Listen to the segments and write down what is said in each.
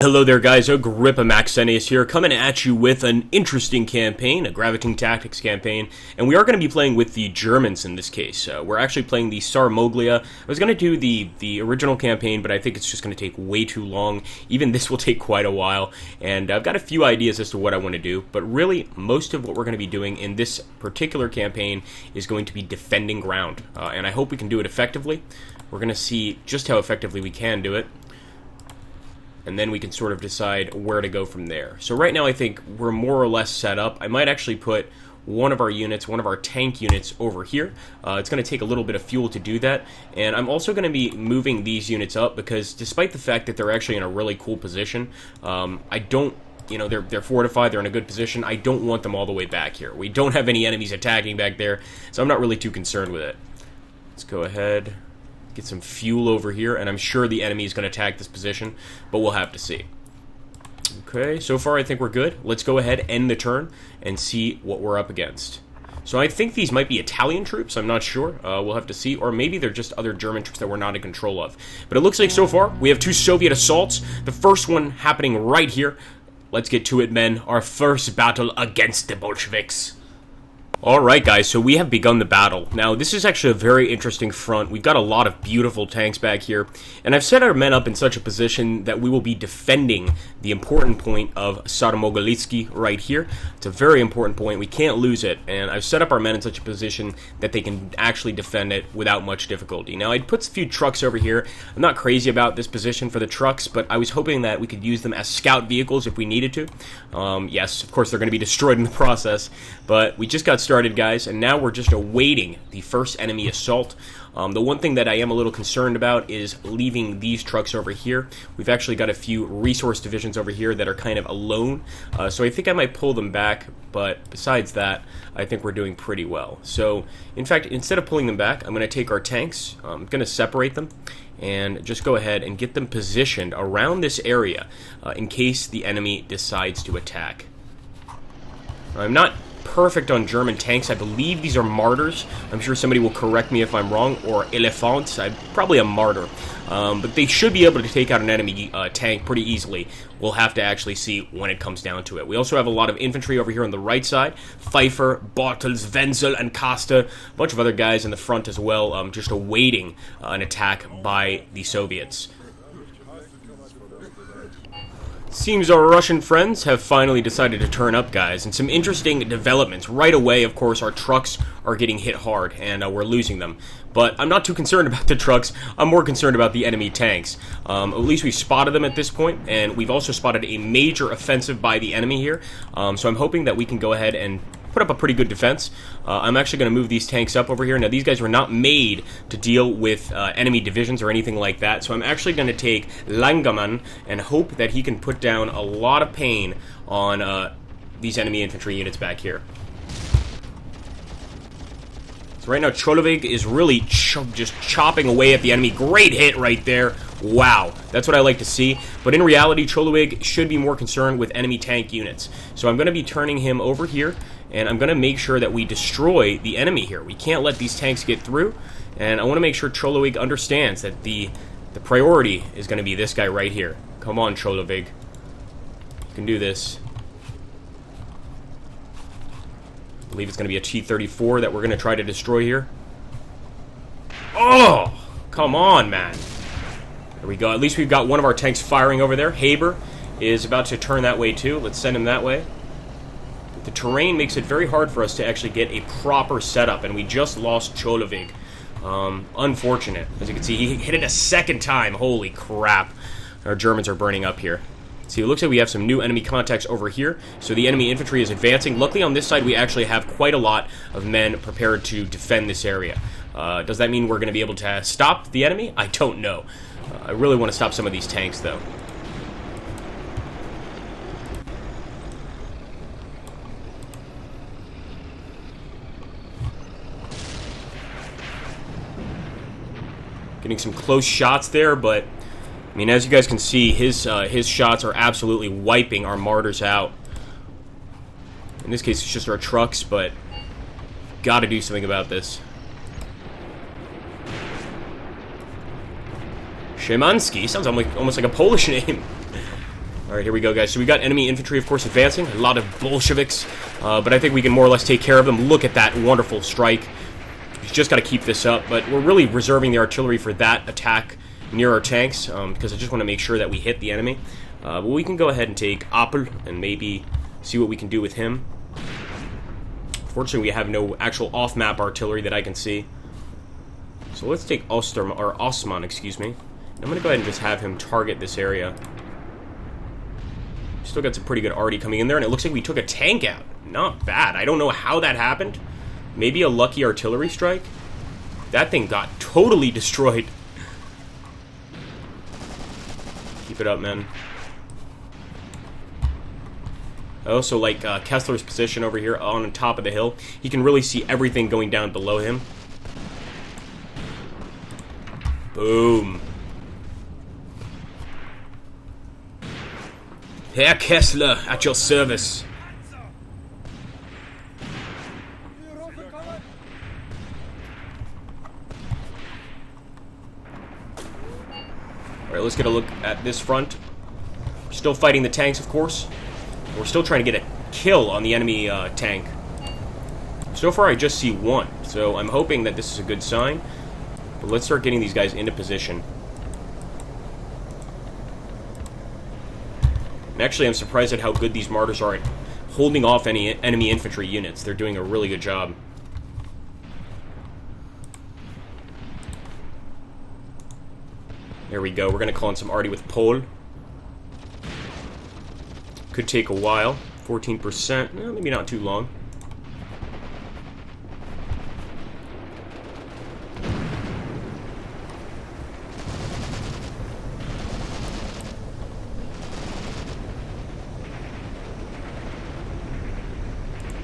Hello there guys, Agrippa Maxentius here, coming at you with an interesting campaign, a Graviteam tactics campaign, and we are going to be playing with the Germans in this case. We're actually playing the Sarmoglia. I was going to do the original campaign, but I think it's just going to take way too long. Even this will take quite a while, and I've got a few ideas as to what I want to do, but really, most of what we're going to be doing in this particular campaign is going to be defending ground, and I hope we can do it effectively. We're going to see just how effectively we can do it, and then we can sort of decide where to go from there. So right now I think we're more or less set up. I might actually put one of our units, one of our tank units over here. It's going to take a little bit of fuel to do that, and I'm also going to be moving these units up because despite the fact that they're actually in a really cool position, I don't, they're fortified, they're in a good position, I don't want them all the way back here. We don't have any enemies attacking back there, so I'm not really too concerned with it. Let's go ahead, get some fuel over here, and I'm sure the enemy is going to attack this position, but we'll have to see. Okay, so far I think we're good. Let's go ahead, end the turn, and see what we're up against. So I think these might be Italian troops, I'm not sure. We'll have to see, or maybe they're just other German troops that we're not in control of. But it looks like so far we have two Soviet assaults, the first one happening right here. Let's get to it, men. Our first battle against the Bolsheviks. Alright guys, so we have begun the battle. Now this is actually a very interesting front. We've got a lot of beautiful tanks back here, and I've set our men up in such a position that we will be defending the important point of Sarmogolitsky right here. It's a very important point, we can't lose it, and I've set up our men in such a position that they can actually defend it without much difficulty. Now I'd put a few trucks over here. I'm not crazy about this position for the trucks, but I was hoping that we could use them as scout vehicles if we needed to. Yes, of course they're going to be destroyed in the process, but we just got started, guys, and now we're just awaiting the first enemy assault. The one thing that I am a little concerned about is leaving these trucks over here. We've actually got a few resource divisions over here that are kind of alone, so I think I might pull them back, but besides that, I think we're doing pretty well. So, in fact, instead of pulling them back, I'm going to take our tanks, I'm going to separate them, and just go ahead and get them positioned around this area in case the enemy decides to attack. I'm not perfect on German tanks. I believe these are martyrs. I'm sure somebody will correct me if I'm wrong, or elephants. I'm probably a martyr. But they should be able to take out an enemy tank pretty easily. We'll have to actually see when it comes down to it. We also have a lot of infantry over here on the right side. Pfeiffer, Bartels, Wenzel, and Costa. A bunch of other guys in the front as well, just awaiting an attack by the Soviets. Seems our Russian friends have finally decided to turn up, guys, and some interesting developments. Right away, of course, our trucks are getting hit hard, and we're losing them. But I'm not too concerned about the trucks. I'm more concerned about the enemy tanks. At least we've spotted them at this point, and we've also spotted a major offensive by the enemy here. So I'm hoping that we can go ahead and put up a pretty good defense. I'm actually going to move these tanks up over here. Now, these guys were not made to deal with enemy divisions or anything like that, so I'm actually going to take Langemann and hope that he can put down a lot of pain on these enemy infantry units back here. So right now, Cholovig is really just chopping away at the enemy. Great hit right there. Wow, that's what I like to see. But in reality, Cholovig should be more concerned with enemy tank units. So I'm going to be turning him over here, and I'm going to make sure that we destroy the enemy here. We can't let these tanks get through, and I want to make sure Cholovig understands that the priority is going to be this guy right here. Come on, Cholovig. You can do this. I believe it's going to be a T-34 that we're going to try to destroy here. Oh, come on, man. There we go. At least we've got one of our tanks firing over there. Haber is about to turn that way too. Let's send him that way. The terrain makes it very hard for us to actually get a proper setup, and we just lost Cholovig. Unfortunate. As you can see, he hit it a second time. Holy crap. Our Germans are burning up here. See, it looks like we have some new enemy contacts over here, so the enemy infantry is advancing. Luckily, on this side, we actually have quite a lot of men prepared to defend this area. Does that mean we're going to be able to stop the enemy? I don't know. I really want to stop some of these tanks, though. Getting some close shots there, but I mean, as you guys can see, his shots are absolutely wiping our martyrs out. In this case, it's just our trucks, but gotta do something about this. Szymanski sounds almost like a Polish name. Alright, here we go, guys. So we got enemy infantry, of course, advancing. A lot of Bolsheviks. But I think we can more or less take care of them. Look at that wonderful strike. We've just got to keep this up. But we're really reserving the artillery for that attack near our tanks. Because I just want to make sure that we hit the enemy. But we can go ahead and take Apel and maybe see what we can do with him. Fortunately, we have no actual off-map artillery that I can see. So let's take Osman, excuse me. I'm going to go ahead and just have him target this area. Still got some pretty good arty coming in there, and it looks like we took a tank out. Not bad. I don't know how that happened. Maybe a lucky artillery strike? That thing got totally destroyed. Keep it up, man. Oh, so like Kessler's position over here on top of the hill, he can really see everything going down below him. Boom. Herr Kessler, at your service. Alright, let's get a look at this front. Still fighting the tanks, of course. We're still trying to get a kill on the enemy tank. So far, I just see one, so I'm hoping that this is a good sign. But let's start getting these guys into position. And actually, I'm surprised at how good these martyrs are at holding off any enemy infantry units. They're doing a really good job. There we go. We're going to call in some arty with Pole. Could take a while. 14%. Maybe not too long.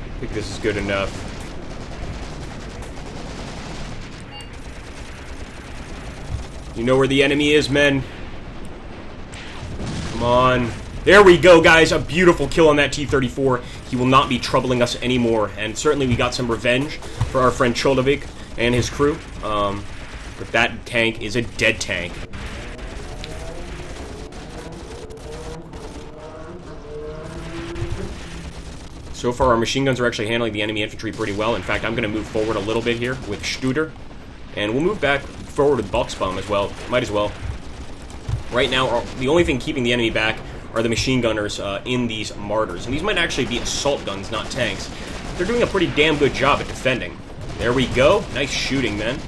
I think this is good enough. You know where the enemy is, men. Come on. There we go, guys. A beautiful kill on that T-34. He will not be troubling us anymore. And certainly we got some revenge for our friend Chodovic and his crew. But that tank is a dead tank. So far, our machine guns are actually handling the enemy infantry pretty well. In fact, I'm going to move forward a little bit here with Studer. And we'll move back forward with Boxbomb as well. Might as well. Right now, the only thing keeping the enemy back are the machine gunners in these martyrs. And these might actually be assault guns, not tanks. They're doing a pretty damn good job at defending. There we go. Nice shooting, man.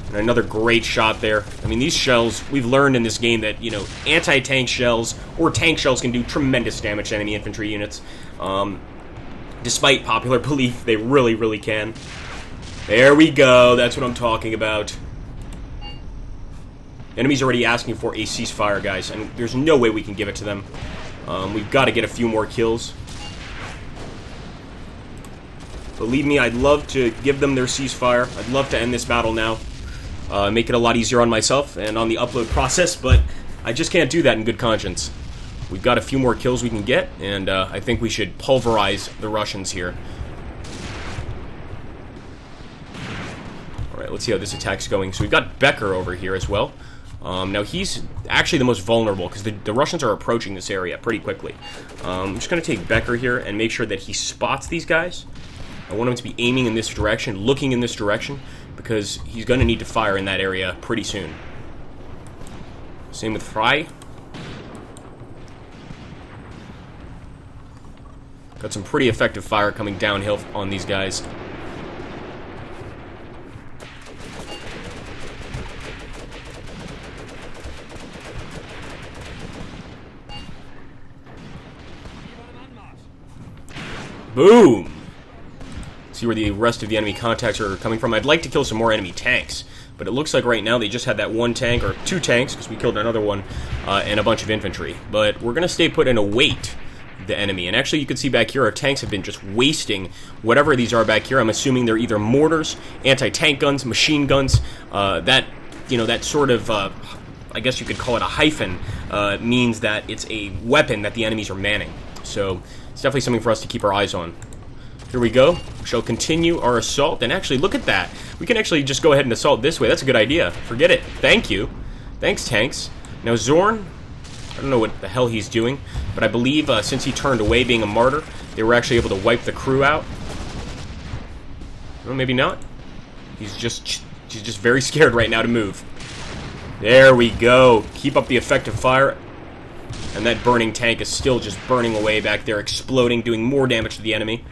And another great shot there. I mean, these shells, we've learned in this game that, you know, anti-tank shells or tank shells can do tremendous damage to enemy infantry units. Despite popular belief, they really, really can. There we go. That's what I'm talking about. Enemy's already asking for a ceasefire, guys, and there's no way we can give it to them. We've got to get a few more kills. Believe me, I'd love to give them their ceasefire. I'd love to end this battle now. Make it a lot easier on myself and on the upload process, but I just can't do that in good conscience. We've got a few more kills we can get, and I think we should pulverize the Russians here. Alright, let's see how this attack's going. So we've got Becker over here as well. Now he's actually the most vulnerable, because the Russians are approaching this area pretty quickly. I'm just going to take Becker here and make sure that he spots these guys. I want him to be aiming in this direction, looking in this direction, because he's going to need to fire in that area pretty soon. Same with Frey. Got some pretty effective fire coming downhill on these guys. Boom! See where the rest of the enemy contacts are coming from. I'd like to kill some more enemy tanks, but it looks like right now they just had that one tank, or two tanks, because we killed another one, and a bunch of infantry. But we're going to stay put and await the enemy. And actually, you can see back here, our tanks have been just wasting whatever these are back here. I'm assuming they're either mortars, anti-tank guns, machine guns. That sort of, I guess you could call it a hyphen, means that it's a weapon that the enemies are manning. So it's definitely something for us to keep our eyes on. Here we go. We shall continue our assault. And actually, look at that. We can actually just go ahead and assault this way. That's a good idea. Forget it. Thank you. Thanks, tanks. Now Zorn, I don't know what the hell he's doing, but I believe since he turned away being a martyr, they were actually able to wipe the crew out. Well, maybe not. He's just very scared right now to move. There we go. Keep up the effective fire. And that burning tank is still just burning away back there, exploding, doing more damage to the enemy.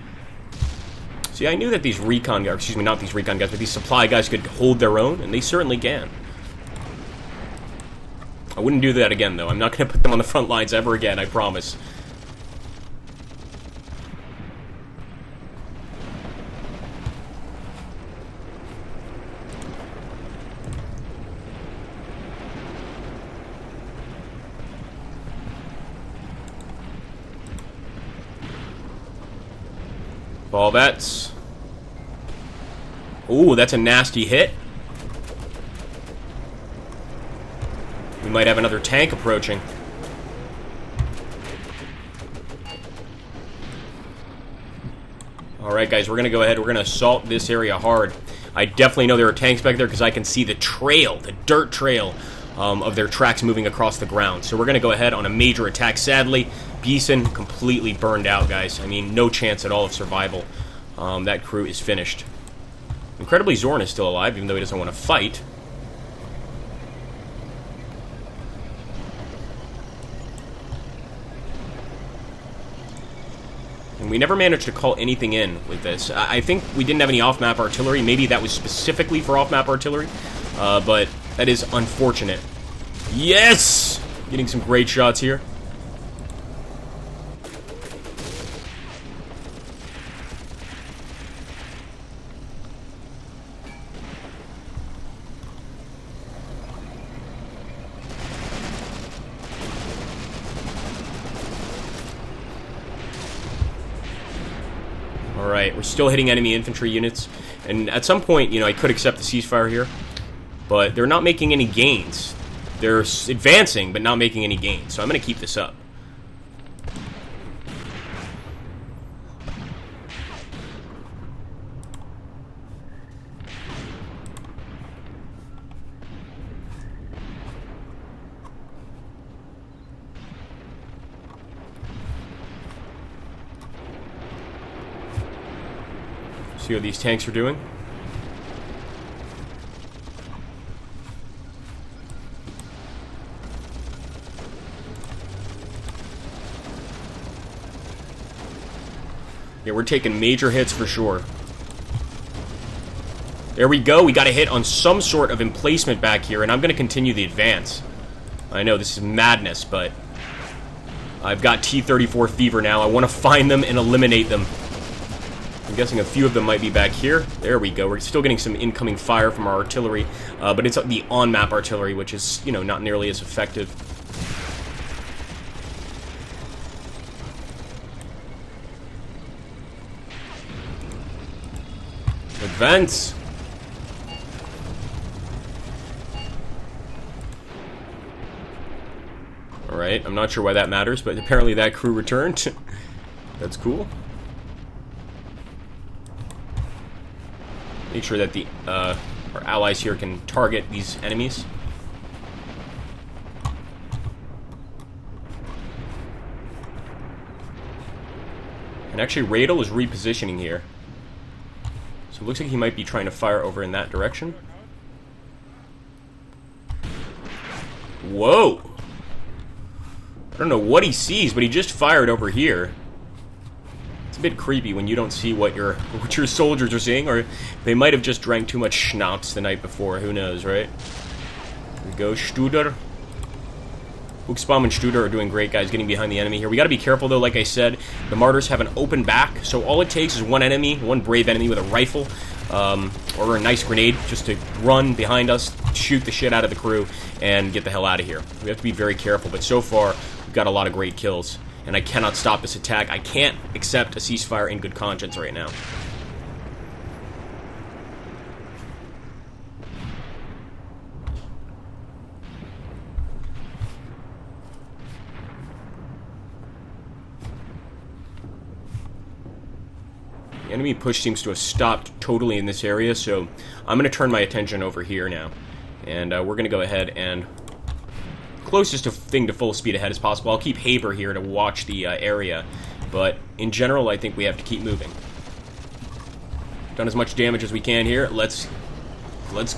See, I knew that these recon guys, excuse me, not these recon guys, but these supply guys could hold their own, and they certainly can. I wouldn't do that again, though. I'm not going to put them on the front lines ever again, I promise. All that's... Ooh, that's a nasty hit. We might have another tank approaching. Alright, guys, we're going to go ahead. We're going to assault this area hard. I definitely know there are tanks back there because I can see the trail, the dirt trail of their tracks moving across the ground. So we're going to go ahead on a major attack. Sadly, Beeson completely burned out, guys. I mean, no chance at all of survival. That crew is finished. Incredibly, Zorn is still alive, even though he doesn't want to fight. And we never managed to call anything in with this. I think we didn't have any off-map artillery. Maybe that was specifically for off-map artillery. But that is unfortunate. Yes! Getting some great shots here. Alright, we're still hitting enemy infantry units. And at some point, you know, I could accept the ceasefire here. But they're not making any gains. They're advancing, but not making any gains. So I'm going to keep this up. See what these tanks are doing. Yeah, we're taking major hits for sure. There we go. We got a hit on some sort of emplacement back here, and I'm going to continue the advance. I know this is madness, but I've got T-34 fever now. I want to find them and eliminate them. I'm guessing a few of them might be back here. There we go. We're still getting some incoming fire from our artillery, but it's the on-map artillery, which is, you know, not nearly as effective. Advance! Alright, I'm not sure why that matters, but apparently that crew returned. That's cool. Make sure that our allies here can target these enemies. And actually, Radel is repositioning here. So it looks like he might be trying to fire over in that direction. Whoa! I don't know what he sees, but he just fired over here. It's a bit creepy when you don't see what your soldiers are seeing, or they might have just drank too much schnapps the night before. Who knows, right? Here we go, Studer. Buchsbaum and Studer are doing great, guys, getting behind the enemy here. We got to be careful, though. Like I said, the Martyrs have an open back, so all it takes is one enemy, one brave enemy with a rifle, or a nice grenade, just to run behind us, shoot the shit out of the crew, and get the hell out of here. We have to be very careful, but so far, we've got a lot of great kills. And I cannot stop this attack. I can't accept a ceasefire in good conscience right now. The enemy push seems to have stopped totally in this area, so I'm going to turn my attention over here now. And we're going to go ahead and closest thing to full speed ahead as possible. I'll keep Haber here to watch the area, but in general, I think we have to keep moving. Done as much damage as we can here. Let's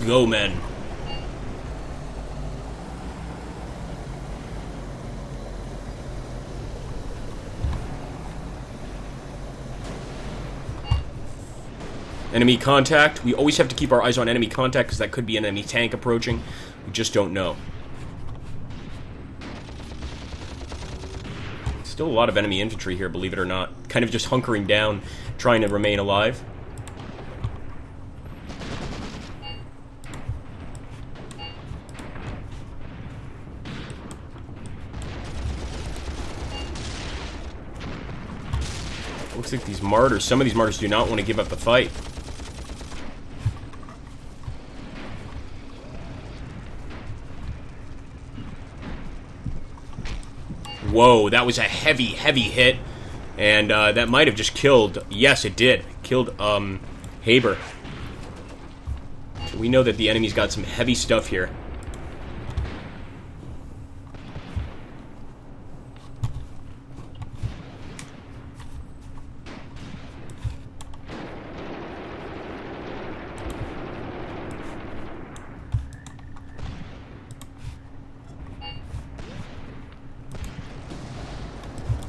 go, men. Enemy contact. We always have to keep our eyes on enemy contact because that could be an enemy tank approaching. We just don't know. Still a lot of enemy infantry here, believe it or not. Kind of just hunkering down, trying to remain alive. Looks like these martyrs, some of these martyrs do not want to give up the fight. Whoa, that was a heavy, heavy hit. And that might have just killed... Yes, it did. Killed, Haber. So we know that the enemy's got some heavy stuff here.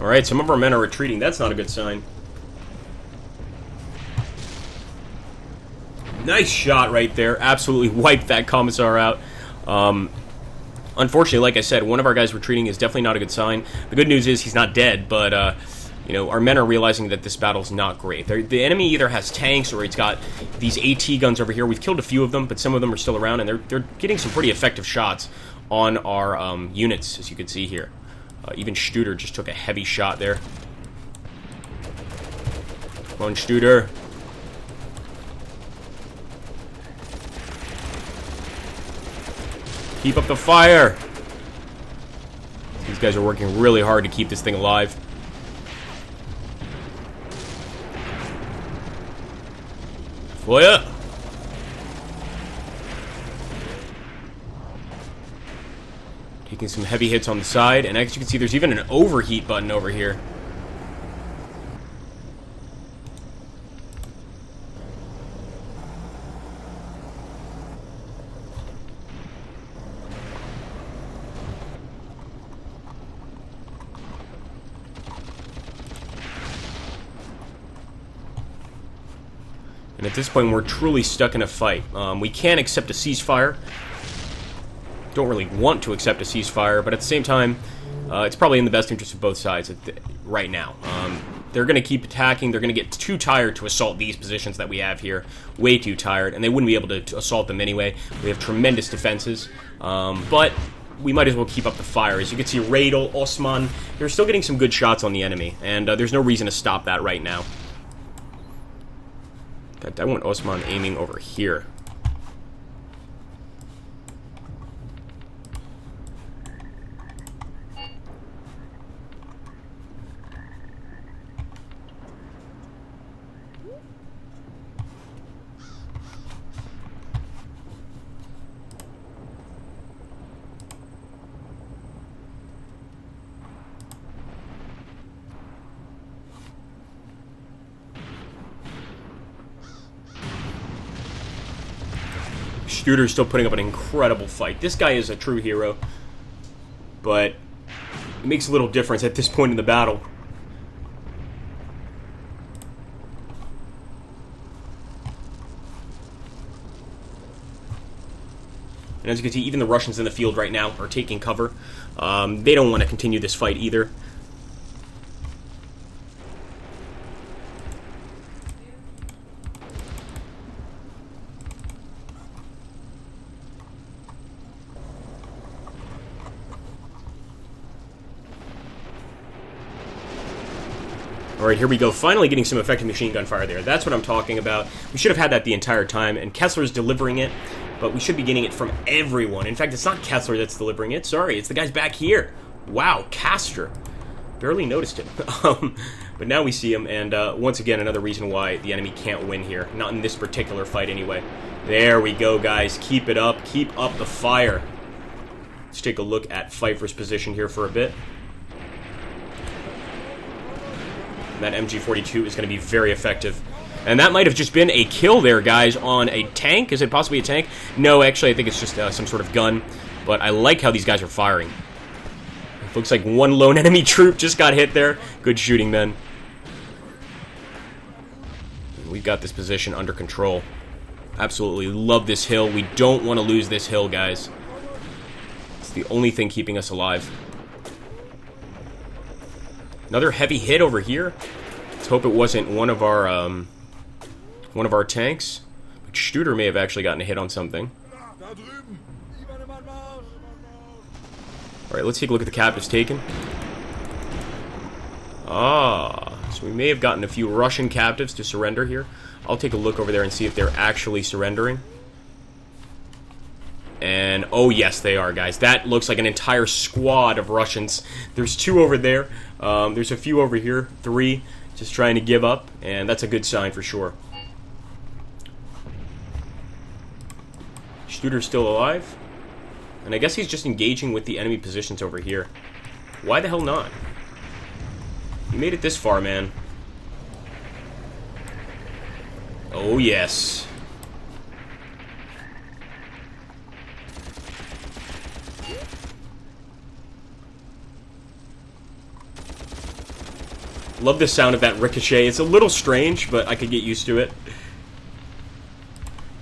Alright, some of our men are retreating. That's not a good sign. Nice shot right there. Absolutely wiped that commissar out. Unfortunately, like I said, one of our guys retreating is definitely not a good sign. The good news is he's not dead, but, you know, our men are realizing that this battle's not great. The enemy either has tanks or he's got these AT guns over here. We've killed a few of them, but some of them are still around, and they're getting some pretty effective shots on our units, as you can see here. Even Studer just took a heavy shot there. Come on, Studer. Keep up the fire. These guys are working really hard to keep this thing alive. Fire! Taking some heavy hits on the side, and as you can see, there's even an overheat button over here. And at this point, we're truly stuck in a fight. We can't accept a ceasefire. Don't really want to accept a ceasefire, but at the same time, it's probably in the best interest of both sides right now. They're going to keep attacking. They're going to get too tired to assault these positions that we have here. Way too tired, and they wouldn't be able to assault them anyway. We have tremendous defenses, but we might as well keep up the fire. As you can see, Radel, Osman, they're still getting some good shots on the enemy, and there's no reason to stop that right now. In fact, I want Osman aiming over here. Studer's still putting up an incredible fight. This guy is a true hero, but it makes a little difference at this point in the battle. And as you can see, even the Russians in the field right now are taking cover. They don't want to continue this fight either. Alright, here we go. Finally getting some effective machine gun fire there. That's what I'm talking about. We should have had that the entire time, and Kessler's delivering it, but we should be getting it from everyone. In fact, it's not Kessler that's delivering it. Sorry, it's the guys back here. Wow, Castor. Barely noticed him. But now we see him, and once again, another reason why the enemy can't win here. Not in this particular fight, anyway. There we go, guys. Keep it up. Keep up the fire. Let's take a look at Pfeiffer's position here for a bit. That MG42 is going to be very effective. And that might have just been a kill there, guys, on a tank. Is it possibly a tank? No, actually, I think it's just some sort of gun. But I like how these guys are firing. It looks like one lone enemy troop just got hit there. Good shooting, men. We've got this position under control. Absolutely love this hill. We don't want to lose this hill, guys. It's the only thing keeping us alive. Another heavy hit over here. Let's hope it wasn't one of our tanks. But Studer may have actually gotten a hit on something. Alright, let's take a look at the captives taken. So we may have gotten a few Russian captives to surrender here. I'll take a look over there and see if they're actually surrendering. And, oh yes, they are, guys. That looks like an entire squad of Russians. There's 2 over there. There's a few over here. 3 just trying to give up. And that's a good sign for sure. Studer's still alive. And I guess he's just engaging with the enemy positions over here. Why the hell not? You made it this far, man. Oh, yes. Love the sound of that ricochet. It's a little strange, but I could get used to it.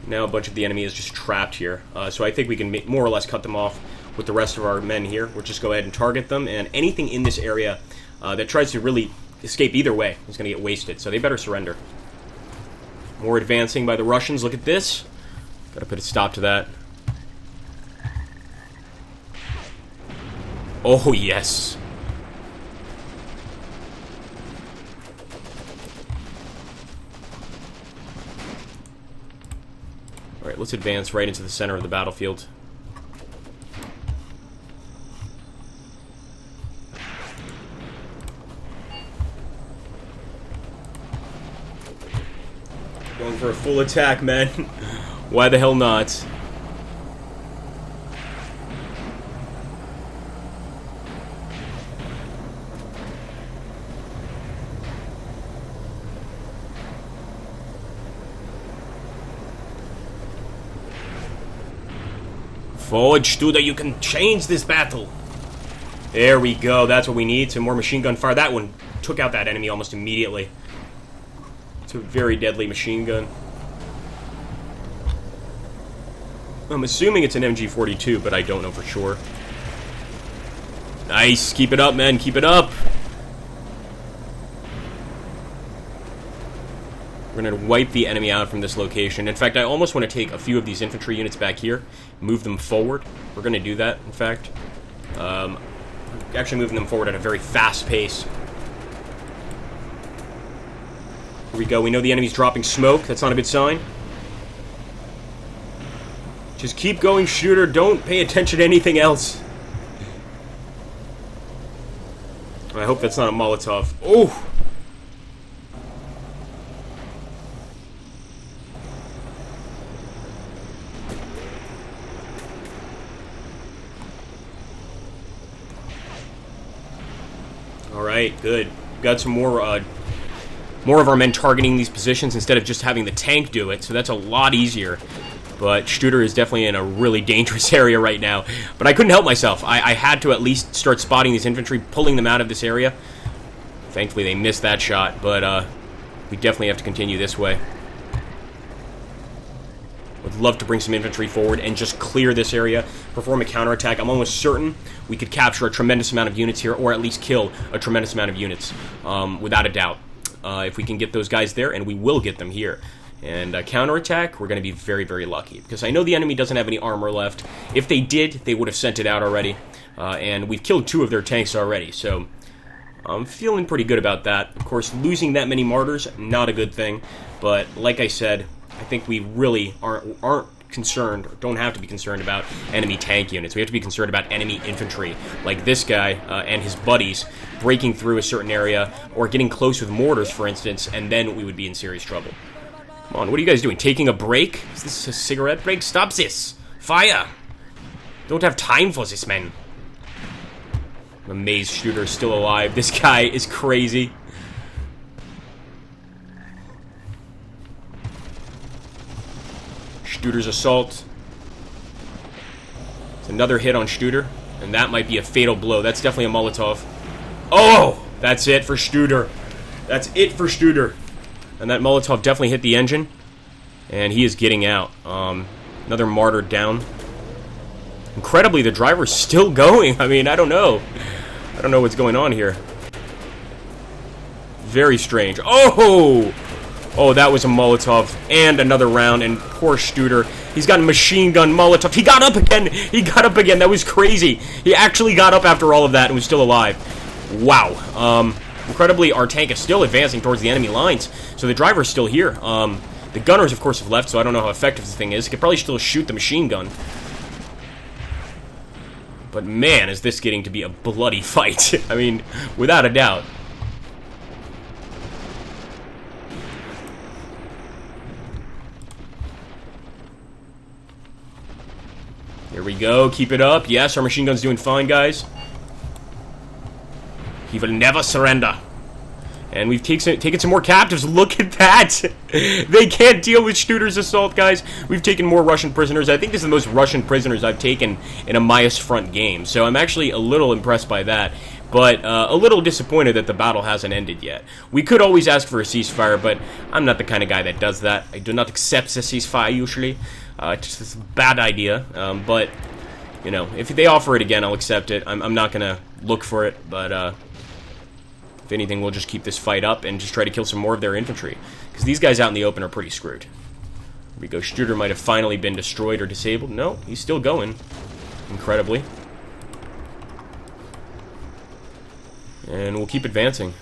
Now a bunch of the enemy is just trapped here. So I think we can more or less cut them off with the rest of our men here. We'll just go ahead and target them. And anything in this area that tries to really escape either way is going to get wasted. So they better surrender. More advancing by the Russians. Look at this. Got to put a stop to that. Oh, yes. Alright, let's advance right into the center of the battlefield. Going for a full attack, man. Why the hell not? Forward, Studer, you can change this battle. There we go. That's what we need. Some more machine gun fire. That one took out that enemy almost immediately. It's a very deadly machine gun. I'm assuming it's an MG42, but I don't know for sure. Nice. Keep it up, man. Keep it up. We're going to wipe the enemy out from this location. In fact, I almost want to take a few of these infantry units back here, move them forward. We're going to do that, in fact. Actually moving them forward at a very fast pace. Here we go. We know the enemy's dropping smoke. That's not a good sign. Just keep going, Shooter. Don't pay attention to anything else. I hope that's not a Molotov. Oh! Alright, good. Got some more of our men targeting these positions instead of just having the tank do it, so that's a lot easier. But Studer is definitely in a really dangerous area right now. But I couldn't help myself. I had to at least start spotting these infantry, pulling them out of this area. Thankfully, they missed that shot, but we definitely have to continue this way. Would love to bring some infantry forward and just clear this area, perform a counterattack. I'm almost certain we could capture a tremendous amount of units here, or at least kill a tremendous amount of units, without a doubt. If we can get those guys there, and we will get them here. And counterattack, we're going to be very, very lucky. Because I know the enemy doesn't have any armor left. If they did, they would have sent it out already. And we've killed 2 of their tanks already, so I'm feeling pretty good about that. Of course, losing that many martyrs, not a good thing. But like I said, I think we really aren't concerned, or don't have to be concerned about enemy tank units. We have to be concerned about enemy infantry, like this guy and his buddies breaking through a certain area, or getting close with mortars, for instance, and then we would be in serious trouble. Come on, what are you guys doing? Taking a break? Is this a cigarette break? Stop this! Fire! Don't have time for this, man. The maze shooter is still alive. This guy is crazy. Studer's assault. It's another hit on Studer, and that might be a fatal blow. That's definitely a Molotov. Oh! That's it for Studer. That's it for Studer. And that Molotov definitely hit the engine, and he is getting out. Another martyr down. Incredibly, the driver's still going. I mean, I don't know. I don't know what's going on here. Very strange. Oh! Oh, that was a Molotov. And another round, and poor Studer. He's got a machine gun Molotov. He got up again! He got up again. That was crazy. He actually got up after all of that and was still alive. Wow. Incredibly, our tank is still advancing towards the enemy lines. So the driver's still here. The gunners, of course, have left, so I don't know how effective this thing is. He could probably still shoot the machine gun. But man, is this getting to be a bloody fight. I mean, without a doubt. Here we go. Keep it up. Yes, our machine gun's doing fine, guys. He will never surrender. And we've taken some more captives. Look at that! They can't deal with Studer's assault, guys. We've taken more Russian prisoners. I think this is the most Russian prisoners I've taken in a Mius-Front game. So I'm actually a little impressed by that. But a little disappointed that the battle hasn't ended yet. We could always ask for a ceasefire, but I'm not the kind of guy that does that. I do not accept a ceasefire, usually. It's just a bad idea. But, you know, if they offer it again, I'll accept it. I'm not going to look for it, but... if anything, we'll just keep this fight up and just try to kill some more of their infantry. Because these guys out in the open are pretty screwed. Here we go. Studer might have finally been destroyed or disabled. No, he's still going. Incredibly. And we'll keep advancing.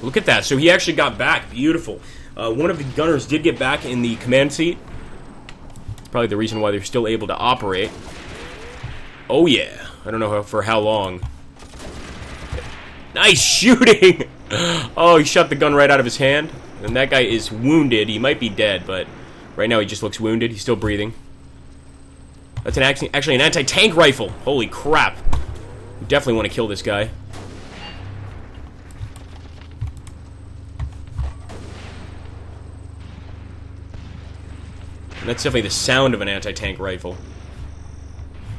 Look at that. So he actually got back. Beautiful. One of the gunners did get back in the command seat. Probably the reason why they're still able to operate. Oh yeah. I don't know for how long. Nice shooting! Oh, he shot the gun right out of his hand. And that guy is wounded. He might be dead, but right now he just looks wounded. He's still breathing. That's actually an anti-tank rifle. Holy crap. We definitely want to kill this guy. And that's definitely the sound of an anti-tank rifle.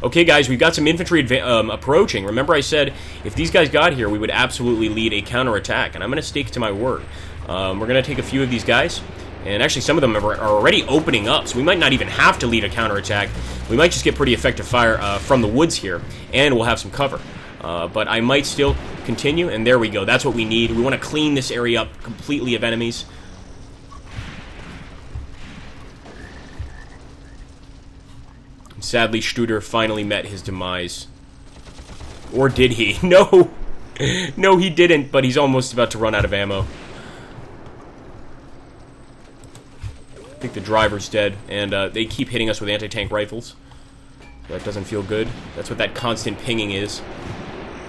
Okay, guys, we've got some infantry approaching. Remember I said if these guys got here, we would absolutely lead a counterattack, and I'm going to stake to my word. We're going to take a few of these guys, and actually some of them are already opening up, so we might not even have to lead a counterattack. We might just get pretty effective fire from the woods here, and we'll have some cover. But I might still continue, and there we go. That's what we need. We want to clean this area up completely of enemies. Sadly, Studer finally met his demise. Or did he? No! No, he didn't, but he's almost about to run out of ammo. I think the driver's dead, and they keep hitting us with anti-tank rifles. That doesn't feel good. That's what that constant pinging is.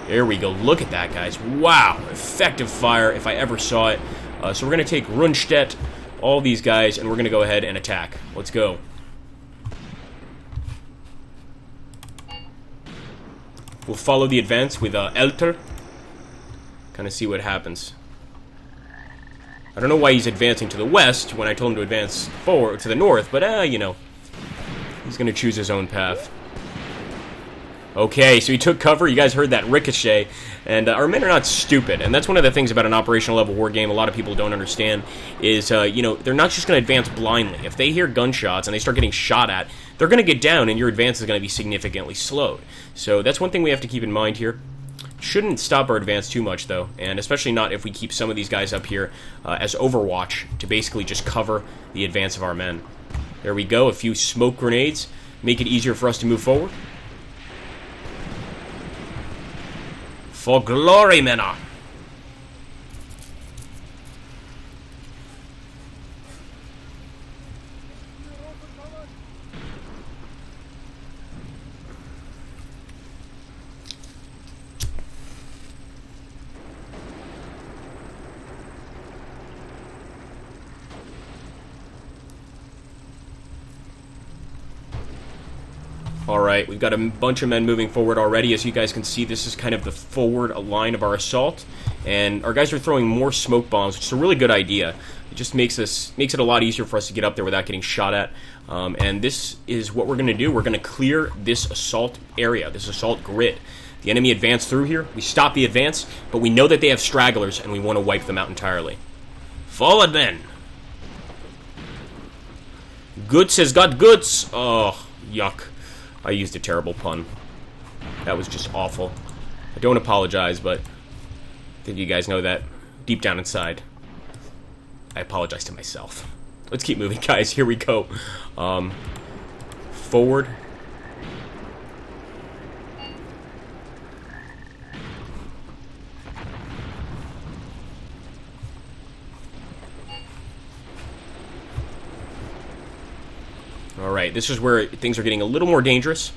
There we go. Look at that, guys. Wow! Effective fire, if I ever saw it. So we're going to take Rundstedt, all these guys, and we're going to go ahead and attack. Let's go. We'll follow the advance with Elter. Kind of see what happens. I don't know why he's advancing to the west when I told him to advance forward to the north, but, you know. He's going to choose his own path. Okay, so he took cover. You guys heard that ricochet. And our men are not stupid. And that's one of the things about an operational level war game a lot of people don't understand is, you know, they're not just going to advance blindly. If they hear gunshots and they start getting shot at, they're going to get down and your advance is going to be significantly slowed. So that's one thing we have to keep in mind here. Shouldn't stop our advance too much, though, and especially not if we keep some of these guys up here as overwatch to basically just cover the advance of our men. There we go, a few smoke grenades. Make it easier for us to move forward. For glory, Männer! Alright, we've got a bunch of men moving forward already. As you guys can see, this is kind of the forward line of our assault. And our guys are throwing more smoke bombs, which is a really good idea. It just makes it a lot easier for us to get up there without getting shot at. And this is what we're going to do. We're going to clear this assault area, this assault grid. The enemy advanced through here. We stop the advance, but we know that they have stragglers, and we want to wipe them out entirely. Forward, then! Goods has got goods! Oh, yuck. I used a terrible pun. That was just awful. I don't apologize, but I think you guys know that deep down inside. I apologize to myself. Let's keep moving, guys. Here we go. Forward. Alright, this is where things are getting a little more dangerous.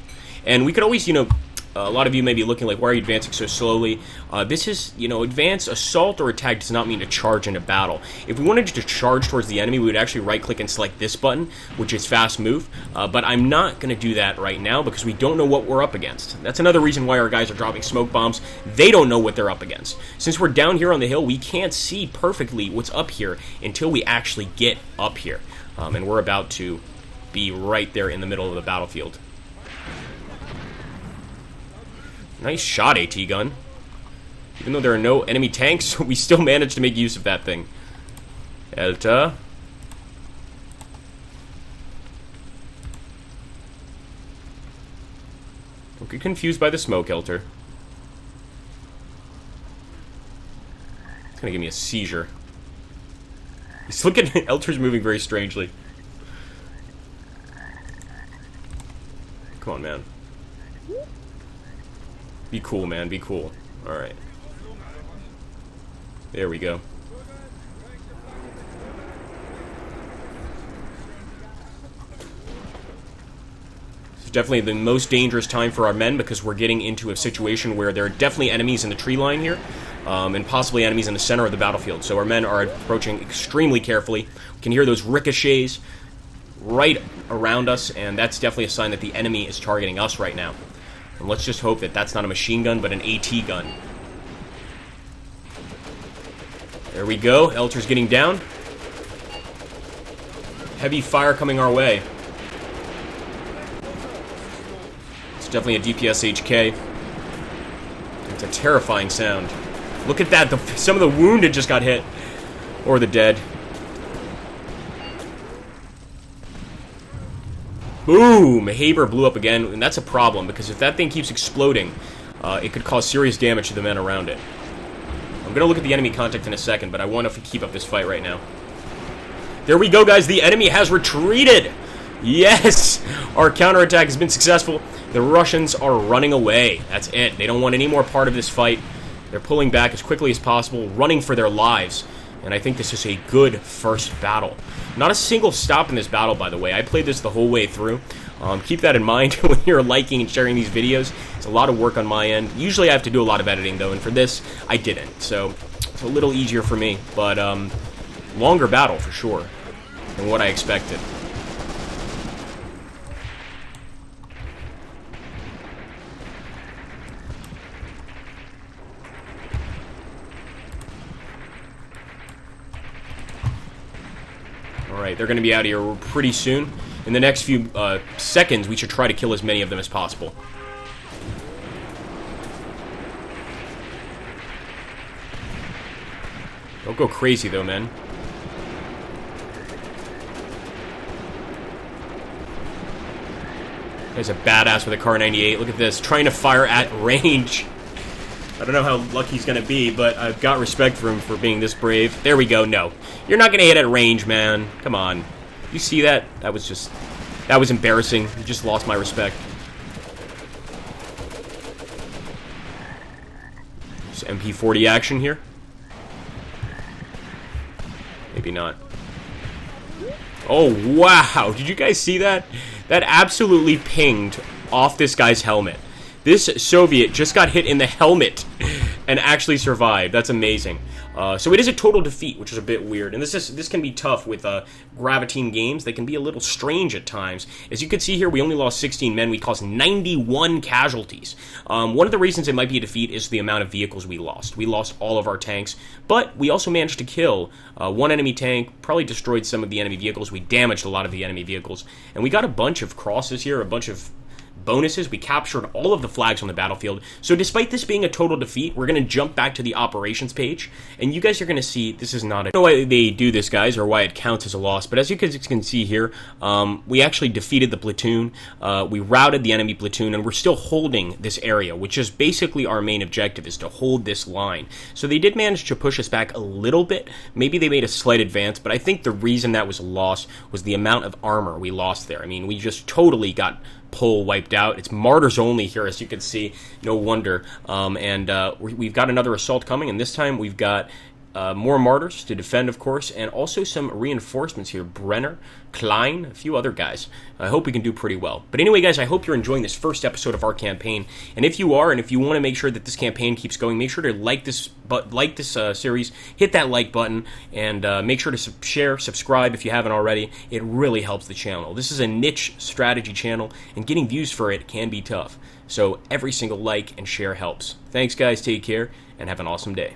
And we could always, you know, a lot of you may be looking like, why are you advancing so slowly? This is, you know, advance, assault, or attack does not mean to charge into battle. If we wanted to charge towards the enemy, we would actually right-click and select this button, which is fast move. But I'm not going to do that right now because we don't know what we're up against. That's another reason why our guys are dropping smoke bombs. They don't know what they're up against. Since we're down here on the hill, we can't see perfectly what's up here until we actually get up here. And we're about to be right there in the middle of the battlefield. Nice shot, AT gun. Even though there are no enemy tanks, we still managed to make use of that thing. Elta. Don't get confused by the smoke, Elter. It's gonna give me a seizure. He's looking. Elter's moving very strangely. Come on, man. Be cool, man. Be cool. Alright. There we go. This is definitely the most dangerous time for our men because we're getting into a situation where there are definitely enemies in the tree line here, and possibly enemies in the center of the battlefield. So our men are approaching extremely carefully. We can hear those ricochets right around us, and that's definitely a sign that the enemy is targeting us right now. And let's just hope that that's not a machine gun, but an AT gun. There we go. Elter's getting down. Heavy fire coming our way. It's definitely a DPS HK. It's a terrifying sound. Look at that. Some of the wounded just got hit. Or the dead. Boom! Haber blew up again, and that's a problem, because if that thing keeps exploding, it could cause serious damage to the men around it. I'm going to look at the enemy contact in a second, but I want to keep up this fight right now. There we go, guys! The enemy has retreated! Yes! Our counterattack has been successful. The Russians are running away. That's it. They don't want any more part of this fight. They're pulling back as quickly as possible, running for their lives. And I think this is a good first battle. Not a single stop in this battle, by the way. I played this the whole way through. Keep that in mind when you're liking and sharing these videos. It's a lot of work on my end. Usually I have to do a lot of editing, though, and for this, I didn't. So it's a little easier for me. But longer battle, for sure, than what I expected. Alright, they're going to be out of here pretty soon. In the next few seconds, we should try to kill as many of them as possible. Don't go crazy, though, man. Guy's a badass with a Kar 98. Look at this, trying to fire at range. I don't know how lucky he's going to be, but I've got respect for him for being this brave. There we go. No. You're not going to hit at range, man. Come on. You see that? That was embarrassing. You just lost my respect. There's MP40 action here. Maybe not. Oh, wow. Did you guys see that? That absolutely pinged off this guy's helmet. This Soviet just got hit in the helmet. and actually survived. That's amazing. So it is a total defeat, which is a bit weird. And this can be tough with Graviteam games. They can be a little strange at times. As you can see here, we only lost 16 men. We caused 91 casualties. One of the reasons it might be a defeat is the amount of vehicles we lost. We lost all of our tanks, but we also managed to kill one enemy tank, probably destroyed some of the enemy vehicles. We damaged a lot of the enemy vehicles. And we got a bunch of crosses here, a bunch of bonuses. We captured all of the flags on the battlefield. So despite this being a total defeat, we're going to jump back to the operations page, and you guys are going to see this is not a... I don't know why they do this, guys, or why it counts as a loss, but as you guys can see here, we actually defeated the platoon, we routed the enemy platoon, and we're still holding this area, which is basically our main objective, is to hold this line. So they did manage to push us back a little bit. Maybe they made a slight advance, but I think the reason that was a loss was the amount of armor we lost there. I mean, we just totally got pole wiped out. It's martyrs only here, as you can see. No wonder. We've got another assault coming, and this time we've got more martyrs to defend, of course, and also some reinforcements here. Brenner, Klein, a few other guys. I hope we can do pretty well. But anyway, guys, I hope you're enjoying this first episode of our campaign. And if you are, and if you want to make sure that this campaign keeps going, make sure to like this series, hit that like button, and make sure to share, subscribe if you haven't already. It really helps the channel. This is a niche strategy channel, and getting views for it can be tough. So every single like and share helps. Thanks, guys. Take care, and have an awesome day.